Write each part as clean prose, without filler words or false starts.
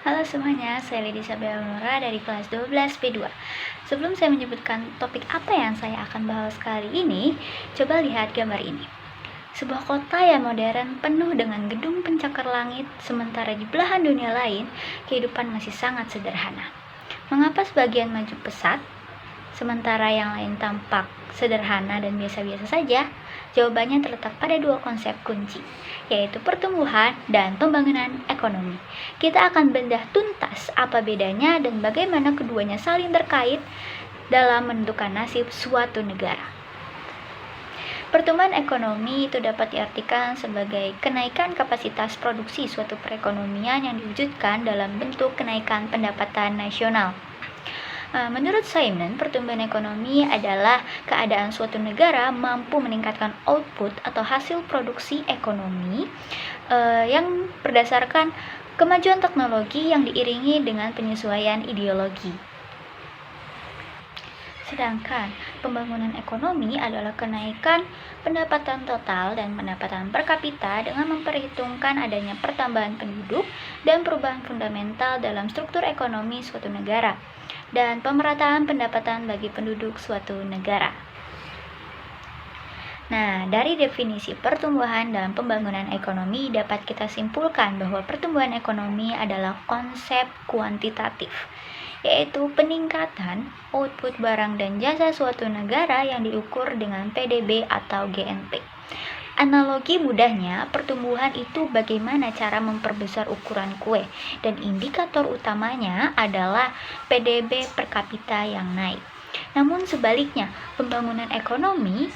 Halo semuanya, saya Lady Sabella Nora dari kelas 12 B2. Sebelum saya menyebutkan topik apa yang saya akan bahas kali ini, coba lihat gambar ini. Sebuah kota yang modern penuh dengan gedung pencakar langit, sementara di belahan dunia lain, kehidupan masih sangat sederhana. Mengapa sebagian maju pesat, sementara yang lain tampak sederhana dan biasa-biasa saja? Jawabannya terletak pada dua konsep kunci, yaitu pertumbuhan dan pembangunan ekonomi. Kita akan bedah tuntas apa bedanya dan bagaimana keduanya saling terkait dalam menentukan nasib suatu negara. Pertumbuhan ekonomi itu dapat diartikan sebagai kenaikan kapasitas produksi suatu perekonomian yang diwujudkan dalam bentuk kenaikan pendapatan nasional. Menurut Simon, pertumbuhan ekonomi adalah keadaan suatu negara mampu meningkatkan output atau hasil produksi ekonomi yang berdasarkan kemajuan teknologi yang diiringi dengan penyesuaian ideologi. Sedangkan pembangunan ekonomi adalah kenaikan pendapatan total dan pendapatan per kapita dengan memperhitungkan adanya pertambahan penduduk dan perubahan fundamental dalam struktur ekonomi suatu negara dan pemerataan pendapatan bagi penduduk suatu negara. Nah, dari definisi pertumbuhan dalam pembangunan ekonomi dapat kita simpulkan bahwa pertumbuhan ekonomi adalah konsep kuantitatif, yaitu peningkatan output barang dan jasa suatu negara yang diukur dengan PDB atau GNP. Analogi mudahnya, pertumbuhan itu bagaimana cara memperbesar ukuran kue, dan indikator utamanya adalah PDB per kapita yang naik. Namun sebaliknya, pembangunan ekonomi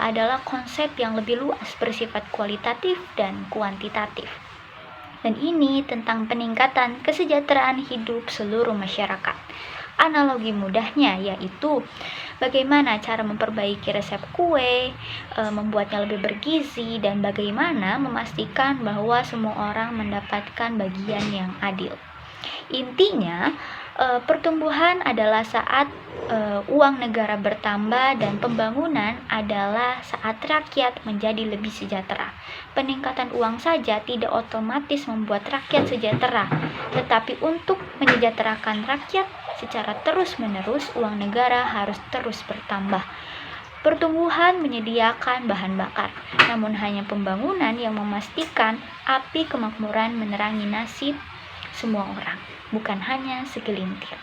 adalah konsep yang lebih luas, bersifat kualitatif dan kuantitatif. Dan ini tentang peningkatan kesejahteraan hidup seluruh masyarakat. Analogi mudahnya yaitu bagaimana cara memperbaiki resep kue, membuatnya lebih bergizi, dan bagaimana memastikan bahwa semua orang mendapatkan bagian yang adil. Intinya, pertumbuhan adalah saat uang negara bertambah dan pembangunan adalah saat rakyat menjadi lebih sejahtera. Peningkatan uang saja tidak otomatis membuat rakyat sejahtera, tetapi untuk menyejahterakan rakyat secara terus-menerus, uang negara harus terus bertambah. Pertumbuhan menyediakan bahan bakar, namun hanya pembangunan yang memastikan api kemakmuran menerangi nasib semua orang, bukan hanya segelintir.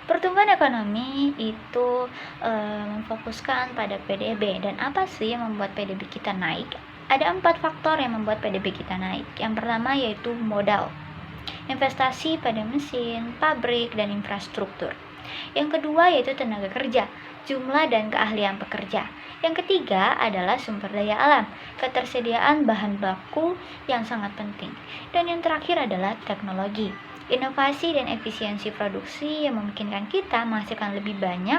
Pertumbuhan ekonomi itu memfokuskan pada PDB. Dan apa sih yang membuat PDB kita naik? Ada 4 faktor yang membuat PDB kita naik. Yang pertama yaitu modal, investasi pada mesin, pabrik, dan infrastruktur. Yang kedua yaitu tenaga kerja, jumlah dan keahlian pekerja. Yang ketiga adalah sumber daya alam, ketersediaan bahan baku yang sangat penting. Dan yang terakhir adalah teknologi, inovasi dan efisiensi produksi yang memungkinkan kita menghasilkan lebih banyak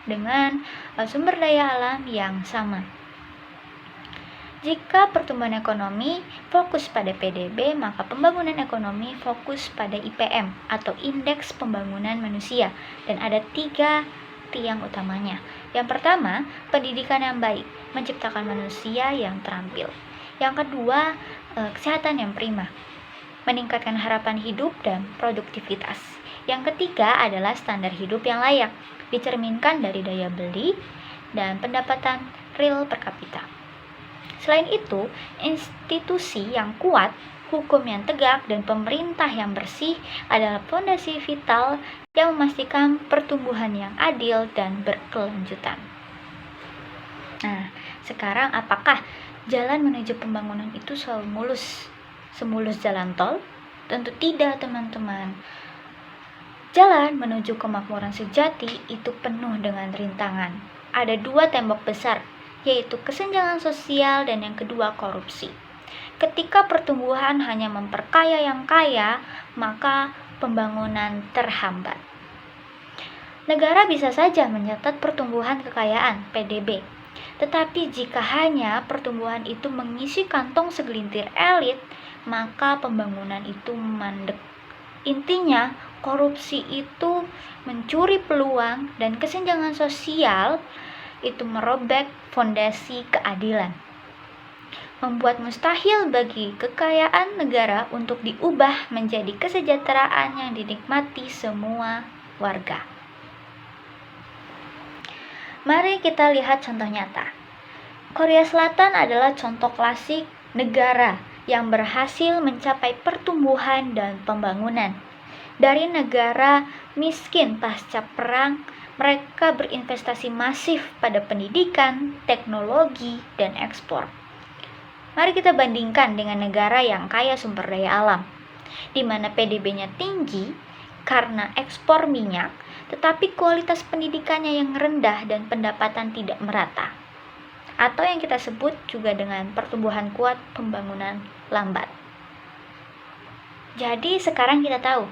dengan sumber daya alam yang sama. Jika pertumbuhan ekonomi fokus pada PDB, maka pembangunan ekonomi fokus pada IPM atau Indeks Pembangunan Manusia, dan ada 3 tiang utamanya. Yang pertama, pendidikan yang baik, menciptakan manusia yang terampil. Yang kedua, kesehatan yang prima, meningkatkan harapan hidup dan produktivitas. Yang ketiga adalah standar hidup yang layak, dicerminkan dari daya beli dan pendapatan real per kapita. Selain itu, institusi yang kuat, hukum yang tegak, dan pemerintah yang bersih adalah fondasi vital yang memastikan pertumbuhan yang adil dan berkelanjutan. Nah, sekarang apakah jalan menuju pembangunan itu selalu semulus jalan tol? Tentu tidak, teman-teman. Jalan menuju kemakmuran sejati itu penuh dengan rintangan. Ada 2 tembok besar, yaitu kesenjangan sosial dan yang kedua korupsi. Ketika pertumbuhan hanya memperkaya yang kaya, maka pembangunan terhambat. Negara bisa saja mencatat pertumbuhan kekayaan (PDB), tetapi jika hanya pertumbuhan itu mengisi kantong segelintir elit, maka pembangunan itu mandek. Intinya, korupsi itu mencuri peluang dan kesenjangan sosial itu merobek fondasi keadilan. membuat mustahil bagi kekayaan negara untuk diubah menjadi kesejahteraan yang dinikmati semua warga. Mari kita lihat contoh nyata. Korea Selatan adalah contoh klasik negara yang berhasil mencapai pertumbuhan dan pembangunan. Dari negara miskin pasca perang, mereka berinvestasi masif pada pendidikan, teknologi, dan ekspor. Mari kita bandingkan dengan negara yang kaya sumber daya alam, di mana PDB-nya tinggi karena ekspor minyak, tetapi kualitas pendidikannya yang rendah dan pendapatan tidak merata. Atau yang kita sebut juga dengan pertumbuhan kuat, pembangunan lambat. Jadi sekarang kita tahu,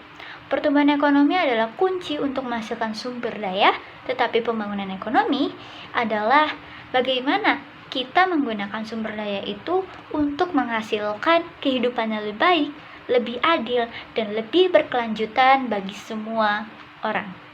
pertumbuhan ekonomi adalah kunci untuk menghasilkan sumber daya, tetapi pembangunan ekonomi adalah bagaimana kita menggunakan sumber daya itu untuk menghasilkan kehidupan yang lebih baik, lebih adil, dan lebih berkelanjutan bagi semua orang.